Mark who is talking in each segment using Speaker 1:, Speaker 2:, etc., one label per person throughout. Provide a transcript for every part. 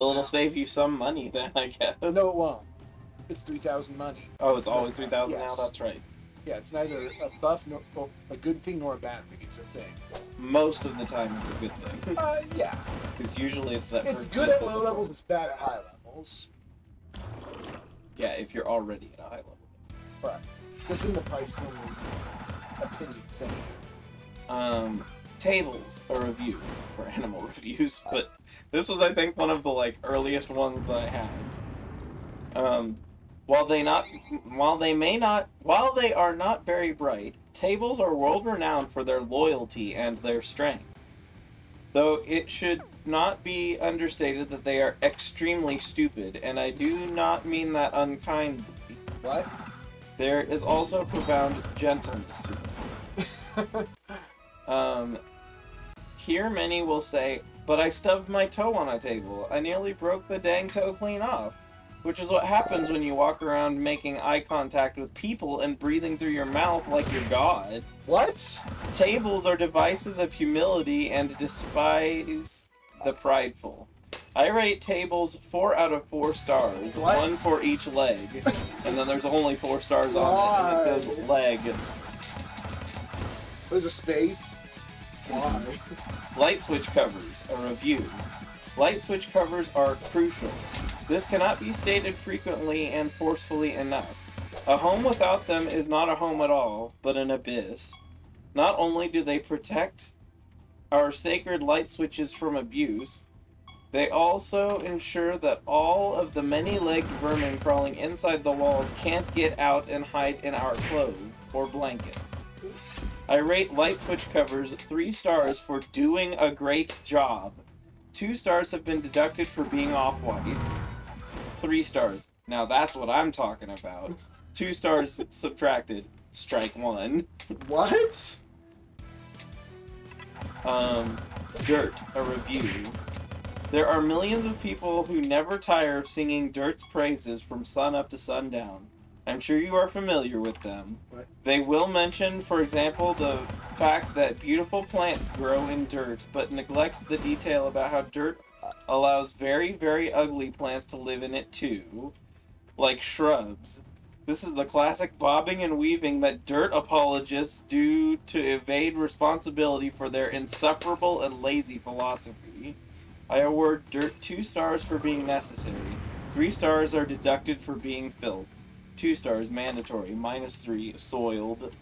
Speaker 1: Well, it'll save you some money then, I guess.
Speaker 2: No, it won't. It's 3,000 money.
Speaker 1: Oh, it's always 3,000
Speaker 2: Yes.
Speaker 1: now? That's right.
Speaker 2: Yeah, it's neither a buff, nor a good thing nor a bad thing. It's a thing.
Speaker 1: Most of the time it's a good thing.
Speaker 2: Yeah.
Speaker 1: Because usually it's that
Speaker 2: It's
Speaker 1: first
Speaker 2: good
Speaker 1: bit
Speaker 2: at
Speaker 1: that's
Speaker 2: low
Speaker 1: a
Speaker 2: levels, it's bad at high levels.
Speaker 1: Yeah, if you're already at a high level.
Speaker 2: Right. Just in the price only opinion saying.
Speaker 1: Tables, a review for animal reviews, but this was, I think, one of the earliest ones that I had. While they are not very bright, tables are world renowned for their loyalty and their strength. Though it should not be understated that they are extremely stupid, and I do not mean that unkindly.
Speaker 2: What?
Speaker 1: There is also profound gentleness to them. Here many will say, but I stubbed my toe on a table. I nearly broke the dang toe clean off. Which is what happens when you walk around making eye contact with people and breathing through your mouth like you're God.
Speaker 2: What?
Speaker 1: Tables are devices of humility and despise the prideful. I rate tables 4 out of 4 stars,
Speaker 2: What?
Speaker 1: 1 for each leg, and then there's only 4 stars on it, and it says legs.
Speaker 2: There's a space. Why?
Speaker 1: Light switch covers, a review. Light switch covers are crucial. This cannot be stated frequently and forcefully enough. A home without them is not a home at all, but an abyss. Not only do they protect our sacred light switches from abuse, they also ensure that all of the many-legged vermin crawling inside the walls can't get out and hide in our clothes or blankets. I rate light switch covers 3 stars for doing a great job. 2 stars have been deducted for being off-white. 3 stars. Now that's what I'm talking about. 2 stars subtracted. Strike 1.
Speaker 2: What?
Speaker 1: Dirt, a review. There are millions of people who never tire of singing Dirt's praises from sun up to sundown. I'm sure you are familiar with them.
Speaker 2: What?
Speaker 1: They will mention, for example, the fact that beautiful plants grow in dirt, but neglect the detail about how dirt allows very, very ugly plants to live in it too, like shrubs. This is the classic bobbing and weaving that dirt apologists do to evade responsibility for their insufferable and lazy philosophy. I award dirt 2 stars for being necessary. 3 stars are deducted for being filth. 2 stars mandatory, -3 soiled.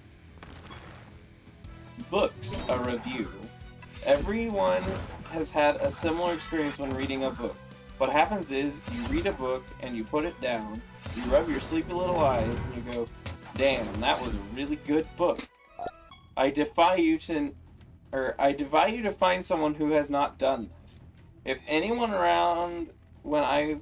Speaker 1: Books, a review. Everyone has had a similar experience when reading a book. What happens is, you read a book and you put it down, you rub your sleepy little eyes and you go, damn, that was a really good book. I defy you to find someone who has not done this. If anyone around when I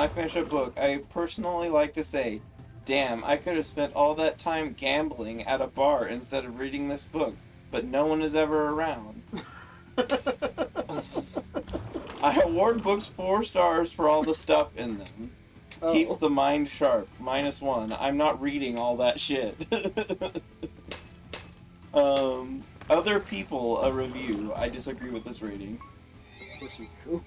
Speaker 1: finish a book, I personally like to say, damn, I could have spent all that time gambling at a bar instead of reading this book, but no one is ever around. I award books 4 stars for all the stuff in them.
Speaker 2: Oh.
Speaker 1: Keeps the mind sharp, -1. I'm not reading all that shit. Other people, a review. I disagree with this rating.
Speaker 2: Of course you do.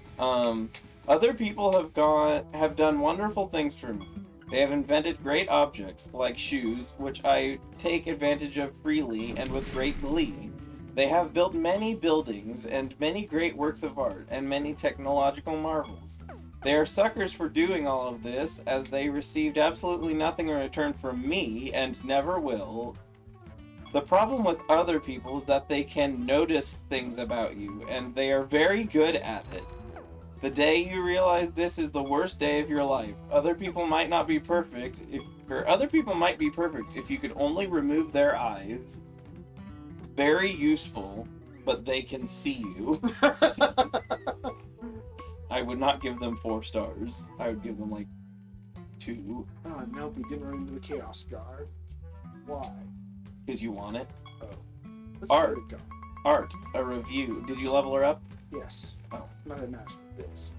Speaker 1: Other people have done wonderful things for me. They have invented great objects, like shoes, which I take advantage of freely and with great glee. They have built many buildings and many great works of art and many technological marvels. They are suckers for doing all of this, as they received absolutely nothing in return from me and never will. The problem with other people is that they can notice things about you, and they are very good at it. The day you realize this is the worst day of your life. Other people might be perfect if you could only remove their eyes. Very useful, but they can see you. I would not give them 4 stars. I would give them 2.
Speaker 2: Oh, no, we didn't run into the Chaos Guard. Why?
Speaker 1: Because you want it.
Speaker 2: Oh. Let's
Speaker 1: Art.
Speaker 2: let it go.
Speaker 1: Art, a review. Did you level her up?
Speaker 2: Yes.
Speaker 1: Oh.
Speaker 2: Not that matters with this.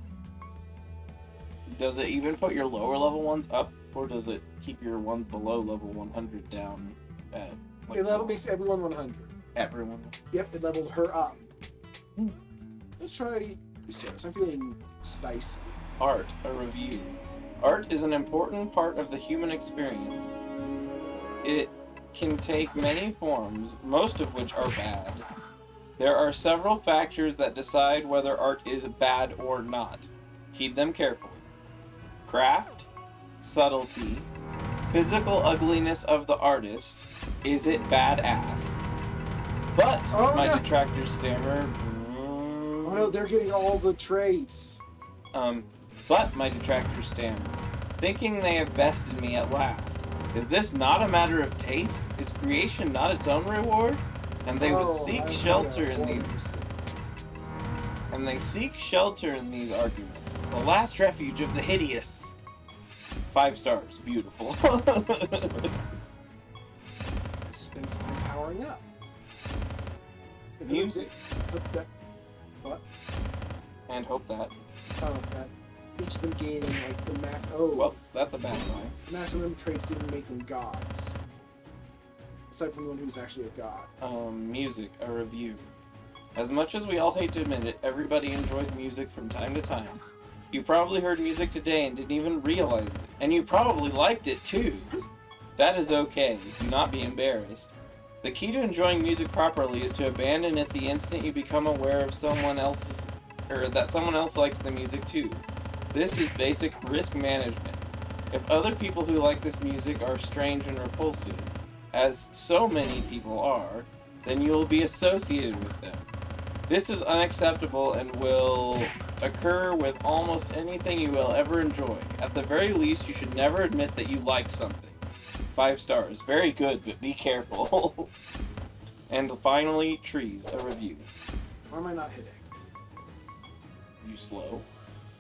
Speaker 1: Does it even put your lower level ones up, or does it keep your ones below level 100 down at
Speaker 2: It makes everyone 100.
Speaker 1: everyone?
Speaker 2: Yep, it leveled her up. Let's try So I'm feeling spicy.
Speaker 1: Art, a review. Art is an important part of the human experience. It can take many forms, most of which are bad. There are several factors that decide whether art is bad or not. Heed them carefully. Craft, subtlety, physical ugliness of the artist. Is it badass? But, my detractors stammer.
Speaker 2: Oh no, they're getting all the traits.
Speaker 1: But my detractors stammer, thinking they have bested me at last. Is this not a matter of taste? Is creation not its own reward? And they would seek shelter in these. And they seek shelter in these arguments. The last refuge of the hideous. 5 stars, beautiful.
Speaker 2: Spends time powering up.
Speaker 1: Music.
Speaker 2: What?
Speaker 1: And hope that.
Speaker 2: Oh, that. Each of them gaining like the max. Oh.
Speaker 1: Well, that's a bad sign.
Speaker 2: The maximum traits didn't make them gods. Aside from the one who's actually a god.
Speaker 1: Music, a review. As much as we all hate to admit it, everybody enjoys music from time to time. You probably heard music today and didn't even realize it. And you probably liked it too. That is okay. Do not be embarrassed. The key to enjoying music properly is to abandon it the instant you become aware of that someone else likes the music too. This is basic risk management. If other people who like this music are strange and repulsive, as so many people are, then you will be associated with them. This is unacceptable and will occur with almost anything you will ever enjoy. At the very least, you should never admit that you like something. 5 stars. Very good, but be careful. And finally, trees, a review.
Speaker 2: Why am I not hitting?
Speaker 1: You slow?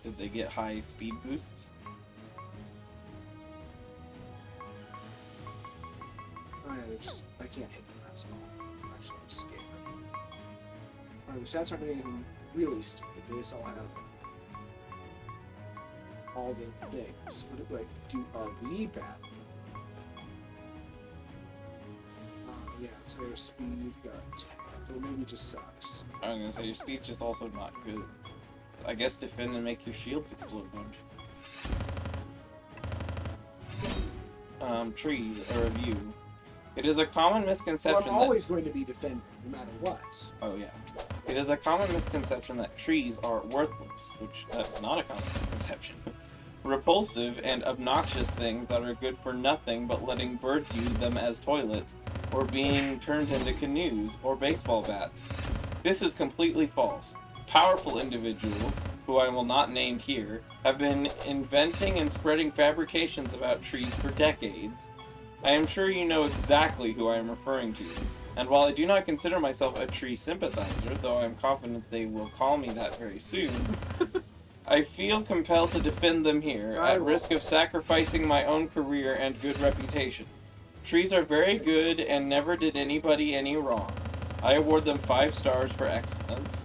Speaker 1: Did they get high speed boosts?
Speaker 2: Oh yeah, I can't hit them, that's all. Actually, I'm scared. Alright, the stats aren't doing anything really stupid. They just all have all the things. What are we bad? Yeah, so your speed got 10. Or maybe it just sucks.
Speaker 1: I was gonna say, your speed's just also not good. I guess defend and make your shields explode a bunch. Trees, a review. It is a common misconception
Speaker 2: I'm always going to be defending, no matter what.
Speaker 1: Oh yeah. It is a common misconception that trees are worthless, which that's not a common misconception. Repulsive and obnoxious things that are good for nothing but letting birds use them as toilets, or being turned into canoes or baseball bats. This is completely false. Powerful individuals, who I will not name here, have been inventing and spreading fabrications about trees for decades. I am sure you know exactly who I am referring to, and while I do not consider myself a tree sympathizer, though I am confident they will call me that very soon, I feel compelled to defend them here, at risk of sacrificing my own career and good reputation. Trees are very good and never did anybody any wrong. I award them 5 stars for excellence.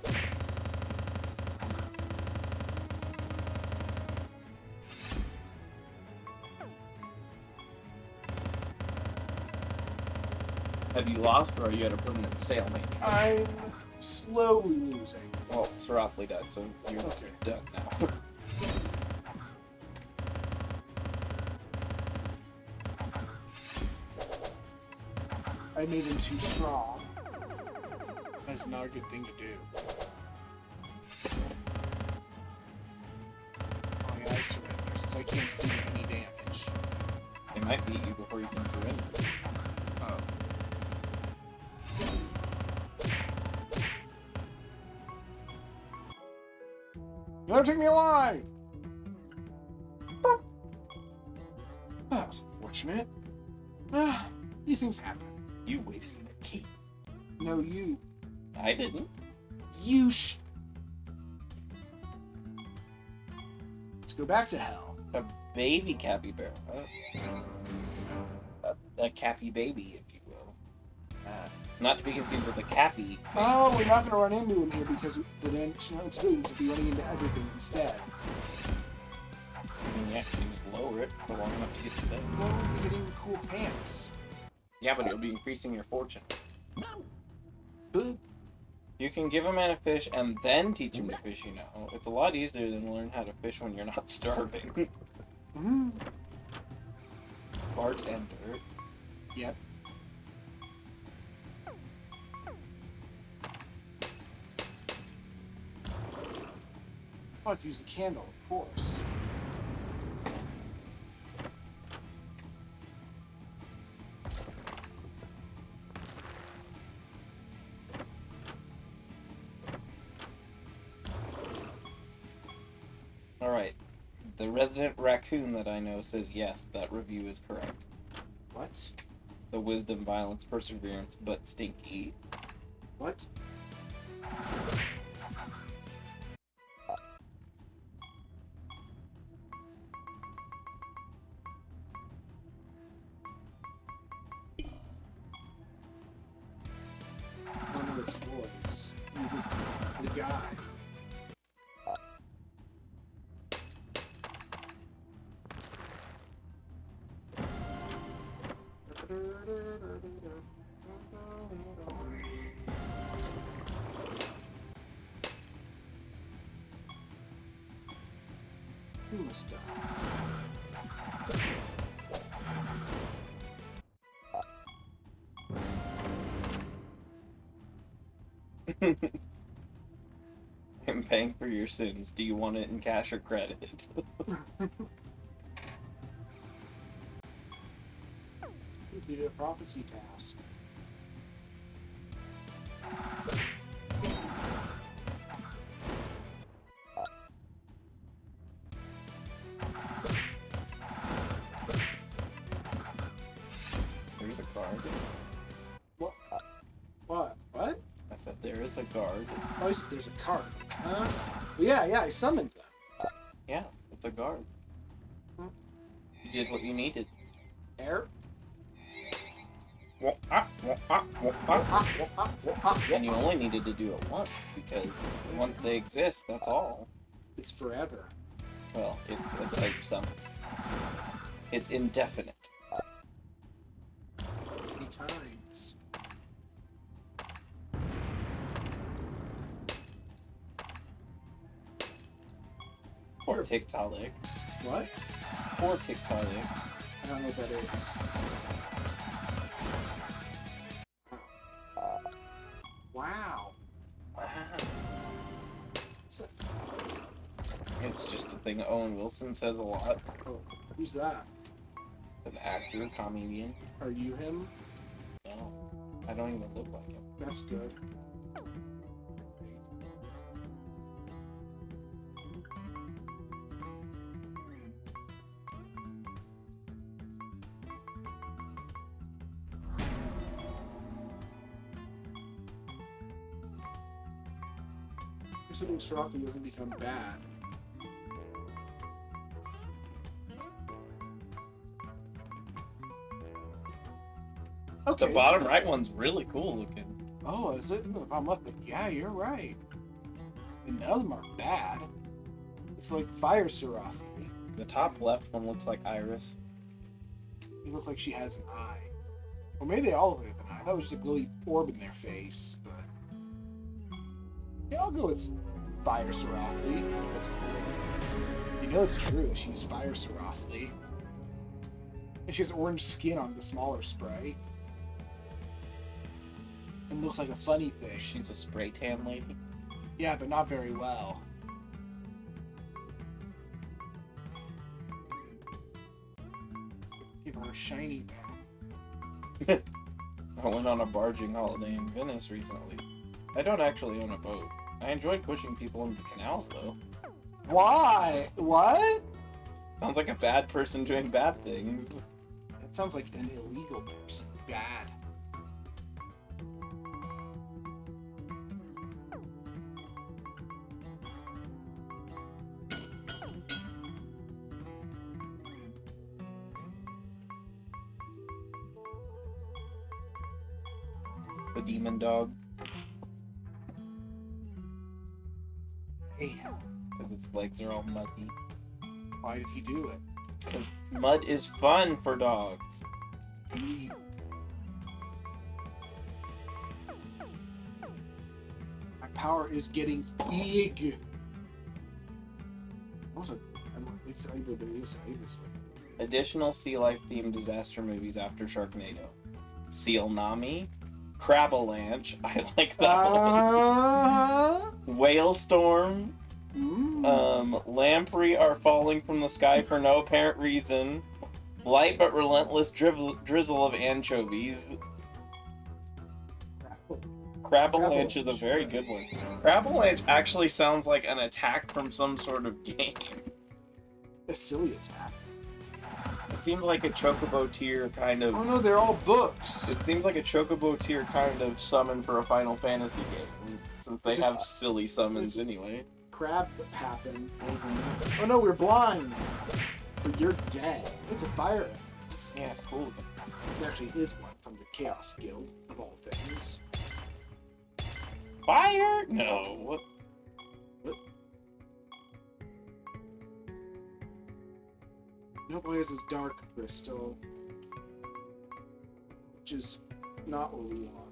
Speaker 1: Have you lost, or are you at a permanent stalemate?
Speaker 2: I'm slowly losing.
Speaker 1: Well, Siralim died, so you're done now.
Speaker 2: I made him too strong. That's not a good thing to do. Oh yeah, I surrender, since I can't do any damage.
Speaker 1: They might beat you before you can surrender.
Speaker 2: Oh. You never take me alive! That was unfortunate. These things happen.
Speaker 1: You wasted a key.
Speaker 2: No, you.
Speaker 1: I didn't.
Speaker 2: You Let's go back to hell.
Speaker 1: A baby capybara. A cappy baby, if you will. Not to be confused with a cappy.
Speaker 2: Oh, we're not going to run into him here because the dimensional abilities will be running into everything instead.
Speaker 1: I mean, yeah, you can just lower it for long enough to get the thing.
Speaker 2: No, we'll be getting cool pants.
Speaker 1: Yeah, but it'll be increasing your fortune.
Speaker 2: Boop.
Speaker 1: You can give a man a fish and then teach him to fish, you know. It's a lot easier than learn how to fish when you're not starving.
Speaker 2: Mm.
Speaker 1: Bartender.
Speaker 2: Yep. Oh, I could use the candle, of course.
Speaker 1: Alright. The resident raccoon that I know says yes, that review is correct.
Speaker 2: What?
Speaker 1: The wisdom, violence, perseverance, but stinky.
Speaker 2: What? One of its boys. The guy. Who must die?
Speaker 1: I'm paying for your sins. Do you want it in cash or credit?
Speaker 2: Completed a prophecy task.
Speaker 1: There's a guard.
Speaker 2: What? What? What?
Speaker 1: I said there is a guard.
Speaker 2: Oh, you said there's a card. Huh? Well, yeah, I summoned them.
Speaker 1: Yeah, it's a guard. You did what you needed.
Speaker 2: Air?
Speaker 1: And you only needed to do it once, because once they exist, that's all.
Speaker 2: It's forever.
Speaker 1: Well, it's a type summon. It's indefinite.
Speaker 2: 3 times.
Speaker 1: Poor Tiktaalik.
Speaker 2: What?
Speaker 1: Poor Tiktaalik.
Speaker 2: I don't know what that is. Wow.
Speaker 1: Wow.
Speaker 2: What's that?
Speaker 1: It's just a thing Owen Wilson says a lot.
Speaker 2: Oh, who's that?
Speaker 1: An actor, comedian.
Speaker 2: Are you him?
Speaker 1: No, I don't even look like him.
Speaker 2: That's good. Something Siralim doesn't become bad. Okay.
Speaker 1: The bottom right one's really cool looking.
Speaker 2: Oh, is it? I'm looking. Yeah, you're right. And none of them are bad. It's like Fire Siralim.
Speaker 1: The top left one looks like Iris.
Speaker 2: It looks like she has an eye. Or maybe they all have an eye. That was just a glowy orb in their face, but... Yeah, I'll go with Fire Siralim. That's cool. You know it's true. She's Fire Siralim. And she has orange skin on the smaller spray. And looks like a funny thing.
Speaker 1: She's a spray tan lady.
Speaker 2: Yeah, but not very well. Give her a shiny man.
Speaker 1: I went on a barging holiday in Venice recently. I don't actually own a boat. I enjoyed pushing people into canals, though.
Speaker 2: Why? What?
Speaker 1: Sounds like a bad person doing bad things.
Speaker 2: That sounds like an illegal person. Bad.
Speaker 1: The demon dog.
Speaker 2: Hey,
Speaker 1: Because its legs are all muddy.
Speaker 2: why did he do it?
Speaker 1: Because mud is fun for dogs.
Speaker 2: He... power is getting big. Also, I'm excited.
Speaker 1: Additional sea life themed disaster movies after Sharknado. Seal Nami, Crabbalanche. I like that one. Whale Storm. Lamprey are falling from the sky for no apparent reason. Light but relentless drizzle of anchovies. Crabbalanche is a very good one. Crabbalanche actually sounds like an attack from some sort of game.
Speaker 2: A silly attack.
Speaker 1: It seems like a Chocobo tier kind of...
Speaker 2: Oh no, they're all books!
Speaker 1: It seems like a Chocobo tier kind of summon for a Final Fantasy game, since they have silly summons anyway.
Speaker 2: Crab happened. Oh no, we're blind! But you're dead. It's a fire.
Speaker 1: Yeah, it's cool.
Speaker 2: It actually is one from the Chaos Guild, of all things.
Speaker 1: Fire? No. What?
Speaker 2: Nope, it has this dark crystal. Which is not what we want.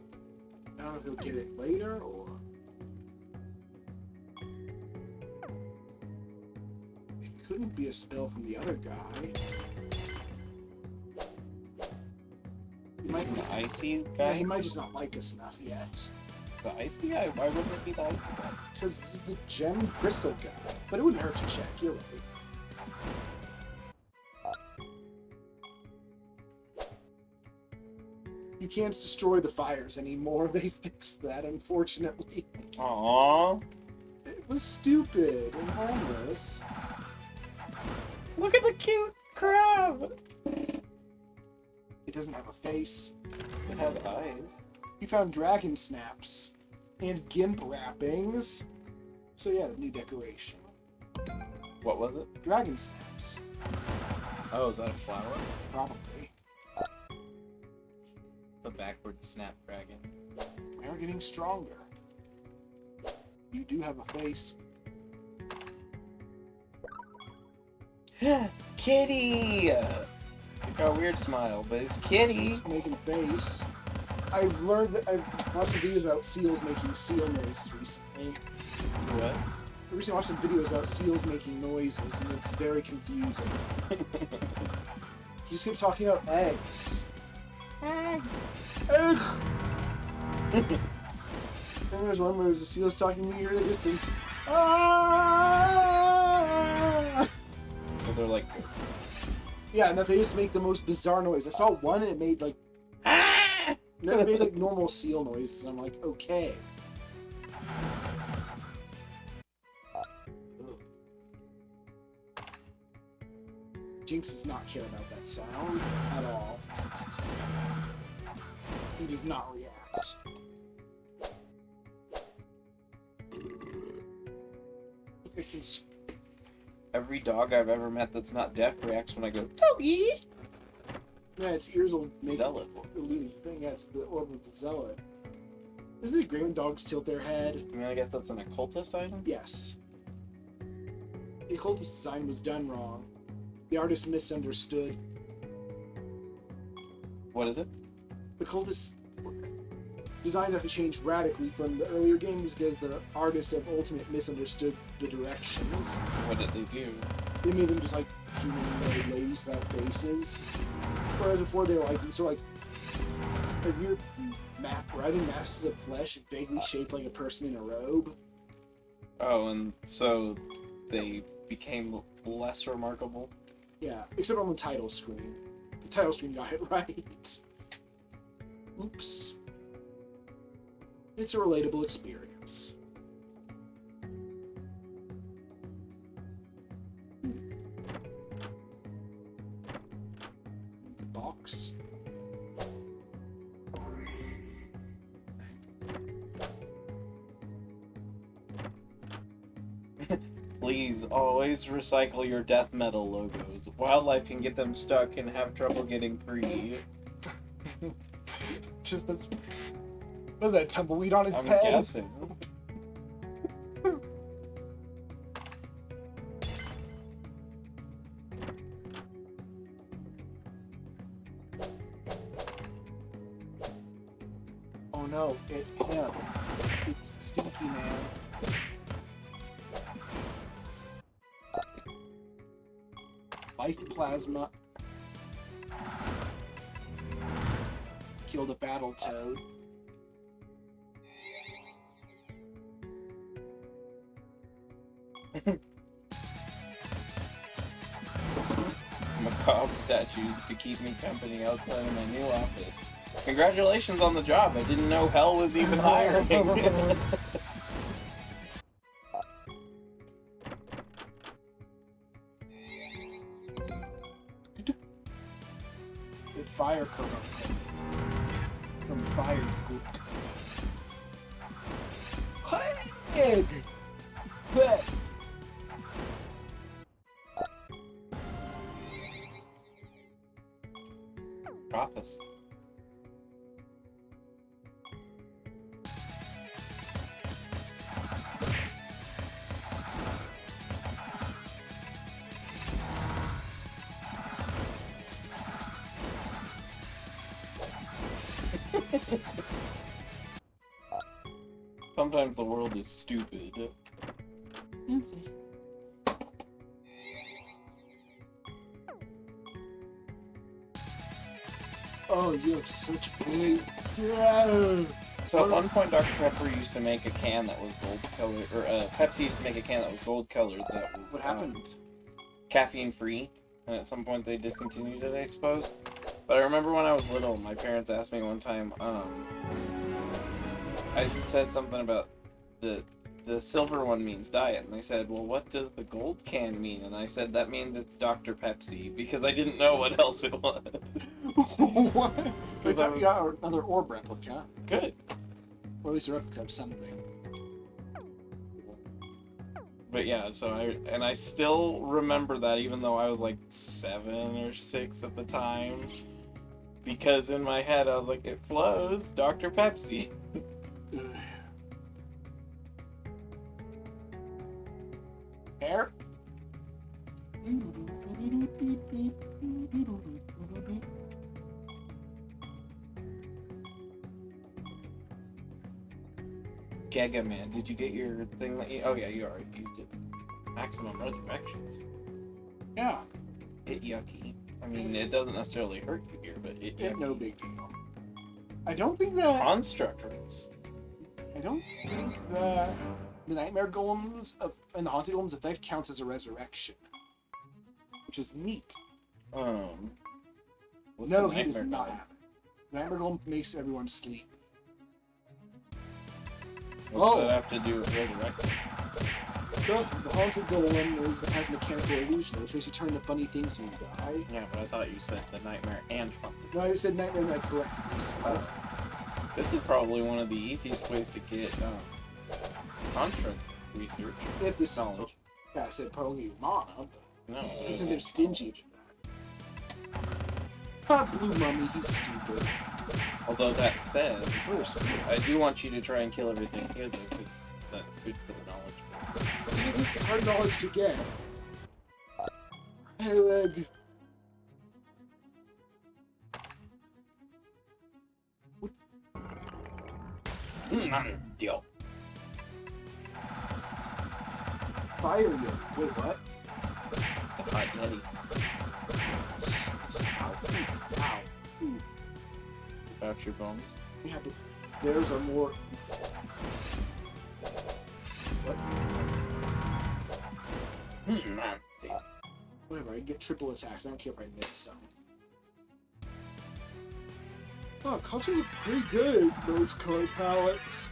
Speaker 2: I don't know if he'll get it later or... It couldn't be a spell from the other guy. He might
Speaker 1: The icy guy?
Speaker 2: Yeah, he might just not like us enough yet.
Speaker 1: The icy guy? Why wouldn't it be the icy guy?
Speaker 2: Because this is the gem crystal guy. But it wouldn't hurt to check, you're right. You can't destroy the fires anymore. They fixed that, unfortunately.
Speaker 1: Aww.
Speaker 2: It was stupid and harmless.
Speaker 1: Look at the cute crab!
Speaker 2: It doesn't have a face.
Speaker 1: It has eyes.
Speaker 2: You found dragon snaps and gimp wrappings. So yeah, new decoration.
Speaker 1: What was it?
Speaker 2: Dragon snaps.
Speaker 1: Oh, is that a flower?
Speaker 2: Probably.
Speaker 1: It's a backward snapdragon.
Speaker 2: They're getting stronger. You do have a face.
Speaker 1: Kitty! It's got a weird smile, but it's Kitty!
Speaker 2: He's making face. I've learned that I've watched some videos about seals making seal noises recently.
Speaker 1: What?
Speaker 2: I recently watched some videos about seals making noises, and it's very confusing. He just kept talking about eggs. Egg! And there's one where there's a seal's talking to me here in the distance. Ah!
Speaker 1: So they're like goats.
Speaker 2: Yeah, and that they just make the most bizarre noise. I saw one and it made like... No, it made like normal seal noises, and I'm like, okay. Jinx does not care about that sound at all. He does not react.
Speaker 1: Every dog I've ever met that's not deaf reacts when I go, Toby!
Speaker 2: Yeah, its ears will make
Speaker 1: Zealot.
Speaker 2: a little thing. Yeah, it's the orb of the zealot. Isn't it great when dogs tilt their head?
Speaker 1: I mean, I guess that's an occultist item?
Speaker 2: Yes. The occultist design was done wrong. The artist misunderstood.
Speaker 1: What is it?
Speaker 2: The occultist designs have to change radically from the earlier games because the artists have ultimate misunderstood the directions.
Speaker 1: What did they do?
Speaker 2: They made them just like humanoid ladies without faces. Whereas before they were like sort of like weird writhing masses of flesh vaguely shaped like a person in a robe.
Speaker 1: Oh, and so they became less remarkable?
Speaker 2: Yeah, except on the title screen. The title screen got it right. Oops. It's a relatable experience. Box.
Speaker 1: Please, always recycle your death metal logos. Wildlife can get them stuck and have trouble getting free.
Speaker 2: Just was that tumbleweed on his
Speaker 1: I'm
Speaker 2: head?
Speaker 1: guessing.
Speaker 2: Oh no, him. It's Stinky Man. Life Plasma. Killed a battle toad.
Speaker 1: Macabre statues to keep me company outside of my new office. Congratulations on the job. I didn't know hell was even hiring.
Speaker 2: With fire corruption. From fire goop. Hey! But
Speaker 1: Office. Sometimes the world is stupid.
Speaker 2: oh, you have such big.
Speaker 1: So at one point, Dr. Pepper used to make a can that was gold colored, or Pepsi used to make a can that was gold colored. That was
Speaker 2: What happened?
Speaker 1: Caffeine free, and at some point they discontinued it, I suppose. But I remember when I was little, my parents asked me one time. I said something about the silver one means diet, and they said, "Well, what does the gold can mean?" And I said that means it's Dr. Pepsi because I didn't know what else it was.
Speaker 2: What? I thought you got another orb replica.
Speaker 1: Good.
Speaker 2: Or at least a replica of something.
Speaker 1: But yeah, so I still remember that even though I was like 7 or 6 at the time, because in my head I was like, it flows, Dr. Pepsi.
Speaker 2: Air.
Speaker 1: Gaga Man, did you get your thing that you... Oh yeah, you already used it. Maximum Resurrections.
Speaker 2: Yeah.
Speaker 1: It yucky. I mean, it doesn't necessarily hurt you here, but it yucky.
Speaker 2: No big deal. I don't think that...
Speaker 1: Construct rings.
Speaker 2: I don't think that the Nightmare Golems and the Haunted Golems effect counts as a resurrection. Which is neat.
Speaker 1: What's
Speaker 2: No,
Speaker 1: the
Speaker 2: he does
Speaker 1: Nightmare
Speaker 2: not
Speaker 1: Golem?
Speaker 2: have it. The Nightmare Golem makes everyone sleep.
Speaker 1: What's that have to do with resurrecting?
Speaker 2: The Haunted Golem has mechanical illusion, which makes you turn into funny things when you die.
Speaker 1: Yeah, but I thought you said the Nightmare and Haunted.
Speaker 2: No, I said Nightmare and I corrected myself.
Speaker 1: This is probably one of the easiest ways to get construct research.
Speaker 2: If this
Speaker 1: knowledge.
Speaker 2: Yeah, I said probably mana, but
Speaker 1: No.
Speaker 2: because they're stingy. Blue Mummy, he's stupid.
Speaker 1: Although that said,
Speaker 2: First,
Speaker 1: I do want you to try and kill everything here though, because that's good for the knowledge.
Speaker 2: this is hard knowledge to get. Hey, leg.
Speaker 1: Deal.
Speaker 2: Fire you. Wait, what?
Speaker 1: It's a hot yeti.
Speaker 2: Ow. Ow. Ooh.
Speaker 1: About your bones.
Speaker 2: Yeah, but there's a more... What?
Speaker 1: Deal.
Speaker 2: Whatever, I get triple attacks. I don't care if I miss some. Oh, colors are pretty good, those color palettes.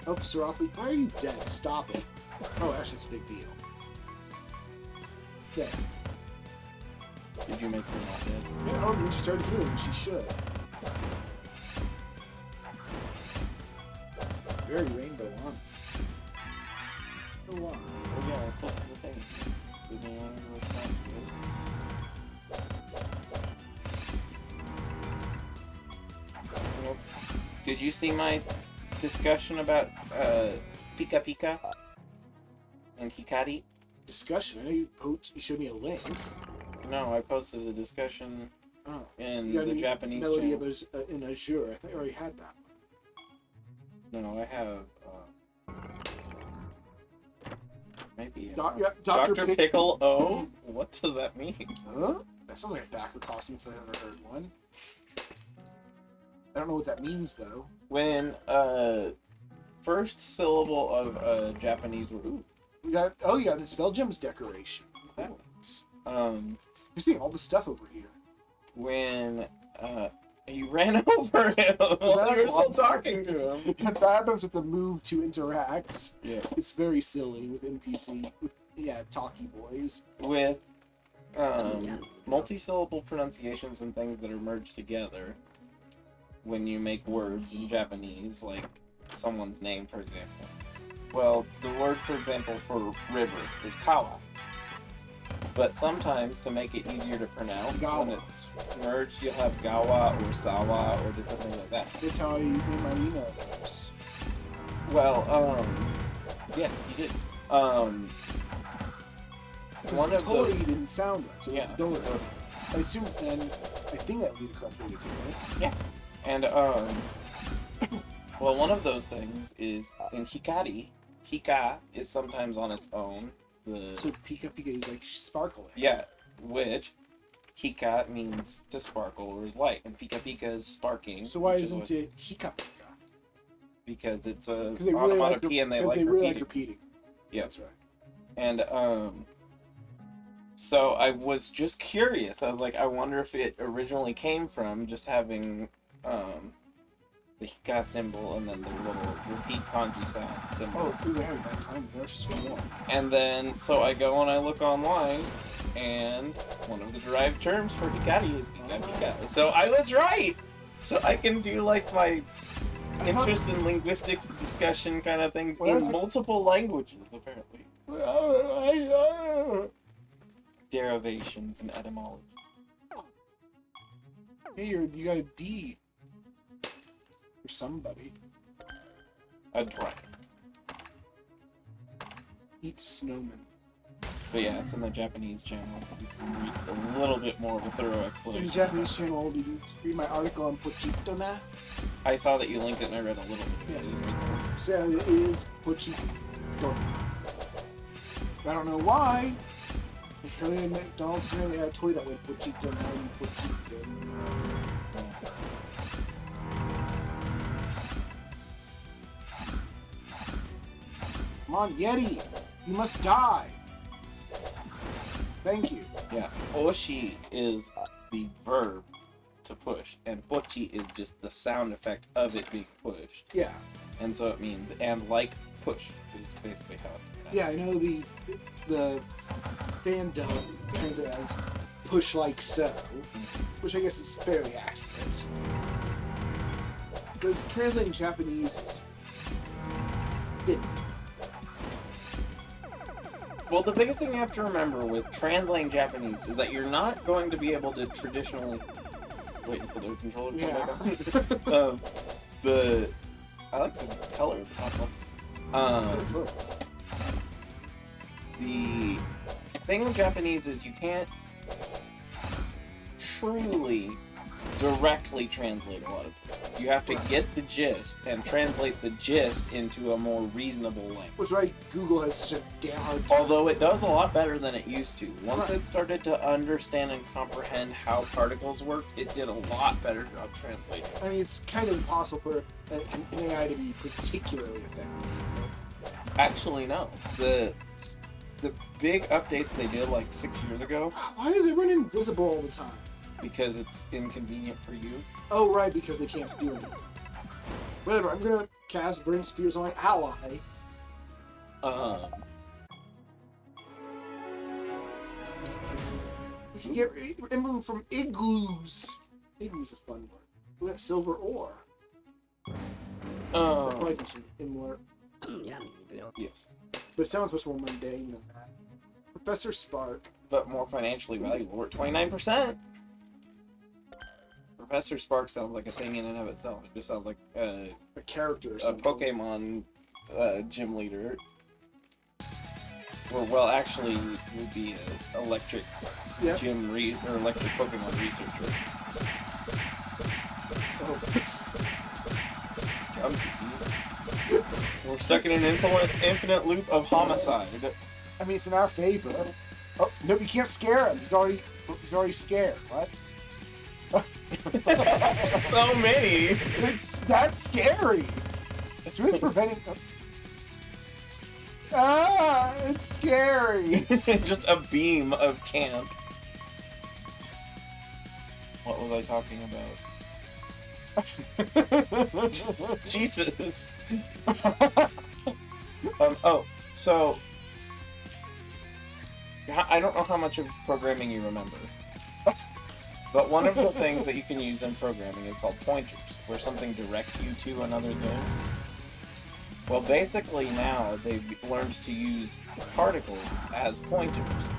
Speaker 2: Oh, Siralim, why are you dead? Stop it. Oh, actually, it's a big deal. Dead.
Speaker 1: Did you make her not dead?
Speaker 2: Yeah, oh, when she started healing, she should. Very rainbow on. Oh, wow.
Speaker 1: Oh yeah, I posted the thing. Did anyone ever respond to it? Nope. Did you see my discussion about Pika Pika and Hikari?
Speaker 2: Discussion. I know you showed me a link.
Speaker 1: No, I posted a discussion
Speaker 2: Oh.
Speaker 1: in
Speaker 2: You got
Speaker 1: the
Speaker 2: any
Speaker 1: Japanese
Speaker 2: Melody
Speaker 1: channel.
Speaker 2: of in Azure. I think I already had that one.
Speaker 1: No, I have maybe
Speaker 2: Dr.
Speaker 1: Pickle O. What does that mean?
Speaker 2: Huh? That sounds like a backward costume if I've ever heard one. I don't know what that means though.
Speaker 1: When first syllable of a Japanese word. Ooh,
Speaker 2: You got this Belgium's decoration.
Speaker 1: that
Speaker 2: You're seeing all the stuff over here.
Speaker 1: when he ran over him while you were still talking to him.
Speaker 2: That happens with the move to interact.
Speaker 1: Yeah.
Speaker 2: It's very silly with NPC. Talkie boys.
Speaker 1: With multi-syllable pronunciations and things that are merged together when you make words in Japanese, like someone's name, for example. Well, the word, for example, for river is kawa. But sometimes, to make it easier to pronounce,
Speaker 2: Gawa.
Speaker 1: when it's merged, you'll have gawa or sawa or different things like that.
Speaker 2: That's how I made my emails.
Speaker 1: Well, yes, you did. One of
Speaker 2: totally
Speaker 1: those...
Speaker 2: didn't sound right. So
Speaker 1: Yeah.
Speaker 2: don't. I assume, and I think that would be the correct way to do it.
Speaker 1: Yeah. And, well, one of those things is in hikari. Hika is sometimes on its own.
Speaker 2: So Pika Pika is like sparkling.
Speaker 1: Yeah, which hika means to sparkle or is light, and Pika Pika is sparking.
Speaker 2: So why
Speaker 1: which is
Speaker 2: isn't
Speaker 1: what-
Speaker 2: it Hika Pika?
Speaker 1: Because it's a
Speaker 2: Because they really like
Speaker 1: onomatopoeia and they
Speaker 2: because
Speaker 1: like
Speaker 2: they really
Speaker 1: repeating.
Speaker 2: like repeating.
Speaker 1: Yeah.
Speaker 2: That's right.
Speaker 1: And so I was just curious. I was like, I wonder if it originally came from just having the hika symbol and then the little repeat kanji sound symbol.
Speaker 2: Oh, we had that time. There's so more.
Speaker 1: And then so I go and I look online, and one of the derived terms for hikari is pika pika. So I was right. So I can do like my interest in linguistics discussion kind of things
Speaker 2: Well,
Speaker 1: in
Speaker 2: that's a-
Speaker 1: multiple languages apparently. Derivations and etymology.
Speaker 2: Hey, you got a D for somebody.
Speaker 1: A drink.
Speaker 2: Eat snowman.
Speaker 1: But yeah, it's in the Japanese channel. You can read a little bit more of a thorough
Speaker 2: In
Speaker 1: explanation.
Speaker 2: the Japanese channel, did you read my article on Pochito na?
Speaker 1: I saw that you linked it and I read a little bit. I didn't read the whole.
Speaker 2: So it is Pochito. I don't know why. Apparently at McDonald's currently had a toy that went Pochito now and Pochito. Come on, Yeti! You must die! Thank you.
Speaker 1: Yeah, oshi is the verb to push, and pochi is just the sound effect of it being pushed.
Speaker 2: Yeah.
Speaker 1: And so it means, and like push, is basically how it's pronounced.
Speaker 2: Yeah, I know the fan dub turns it as push like so, which I guess is fairly accurate. Because translating Japanese is fit.
Speaker 1: Well, the biggest thing you have to remember with translating Japanese is that you're not going to be able to traditionally... Waiting for the controller to come back on. I like the color of the top one. The thing with Japanese is you can't truly directly translate a lot of things. You have to get the gist and translate the gist into a more reasonable language.
Speaker 2: Which why Google has such a damn hard time.
Speaker 1: Although it does a lot better than it used to. Once
Speaker 2: Right.
Speaker 1: it started to understand and comprehend how particles worked, it did a lot better job translating.
Speaker 2: I mean, it's kind of impossible for an AI to be particularly effective.
Speaker 1: Actually, no. The big updates they did like 6 years ago,
Speaker 2: Why is everyone invisible all the time?
Speaker 1: because it's inconvenient for you.
Speaker 2: Oh, right, because they can't steal anything. Whatever, I'm gonna cast Burn Spheres on my ally. We can get emblem from igloos. Igloo's a fun word. We have silver ore. Probably just in more,
Speaker 1: Yes.
Speaker 2: but it sounds much more mundane than that. Professor Spark.
Speaker 1: But more financially valuable. We're at 29%. Professor Spark sounds like a thing in and of itself. It just sounds like
Speaker 2: A character or
Speaker 1: a
Speaker 2: something.
Speaker 1: Pokemon gym leader. Well, actually, would be an electric
Speaker 2: Yeah.
Speaker 1: or electric Pokemon researcher. We're stuck in an infinite loop of homicide.
Speaker 2: I mean, it's in our favor. Oh no, you can't scare him. He's already scared. What?
Speaker 1: So many.
Speaker 2: It's that scary. It's really preventing. Ah, it's scary.
Speaker 1: Just a beam of can't. What was I talking about? Jesus. Oh, so I don't know how much of programming you remember, but one of the things that you can use in programming is called pointers, where something directs you to another thing. Well, basically now they've learned to use particles as pointers.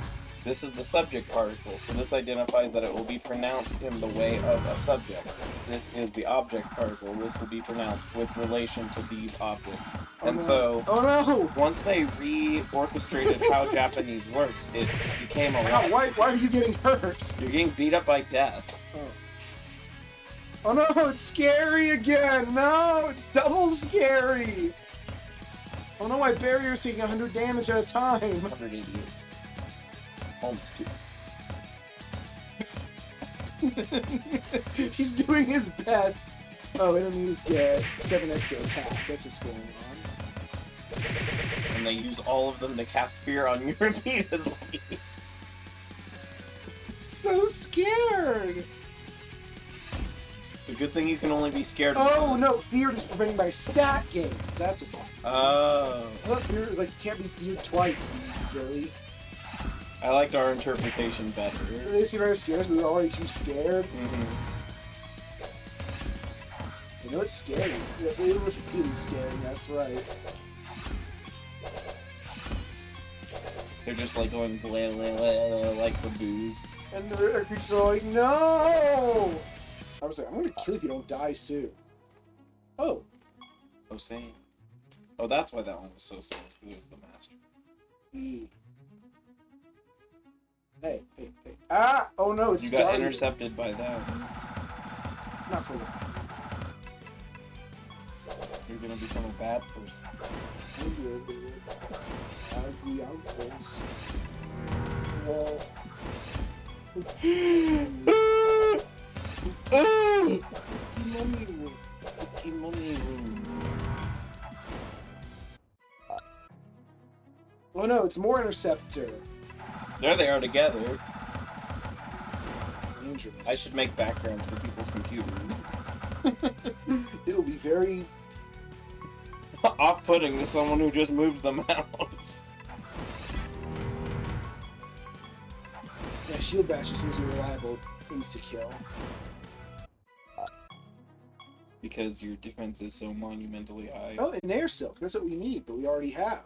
Speaker 1: This is the subject particle, so this identifies that it will be pronounced in the way of a subject. This is the object particle. This will be pronounced with relation to these objects. And so, once they reorchestrated how Japanese worked, it became a lot.
Speaker 2: Why are you getting hurt?
Speaker 1: You're getting beat up by death.
Speaker 2: Oh no, it's scary again! No, it's double scary! Oh no, my barrier's taking 100 damage at a time!
Speaker 1: 188. Almost 2.
Speaker 2: He's doing his best! Oh, enemies get 7 extra attacks, that's what's going on.
Speaker 1: And they use all of them to cast fear on you repeatedly.
Speaker 2: So scared!
Speaker 1: It's a good thing you can only be scared of.
Speaker 2: Oh no, fear is preventing my stat gains. That's what's happening.
Speaker 1: Oh.
Speaker 2: Fear is like, you can't be feared twice, you silly.
Speaker 1: I liked our interpretation better.
Speaker 2: At least you're very scared, we were already too scared.
Speaker 1: Mm-hmm.
Speaker 2: You know it's scary. It was repeatedly scary, that's right.
Speaker 1: They're just like going blah, blah, blah, blah, like the booze.
Speaker 2: And the creatures are like, no! I was like, I'm gonna kill you if you don't die soon. Oh.
Speaker 1: Oh, same. Oh, that's why that one was so sad. It was the master.
Speaker 2: Hey. Ah! Oh no, it's
Speaker 1: You got intercepted by that.
Speaker 2: Not for long.
Speaker 1: You're gonna become a bad person.
Speaker 2: Ugly uncles. Well. Oh no, it's more interceptor.
Speaker 1: There they are together.
Speaker 2: Dangerous.
Speaker 1: I should make backgrounds for people's computers.
Speaker 2: It'll be very
Speaker 1: off-putting to someone who just moves the mouse.
Speaker 2: Yeah, shield bash just seems to be reliable insta-kill.
Speaker 1: Because your defense is so monumentally high.
Speaker 2: Oh, and air silk. That's what we need, but we already have.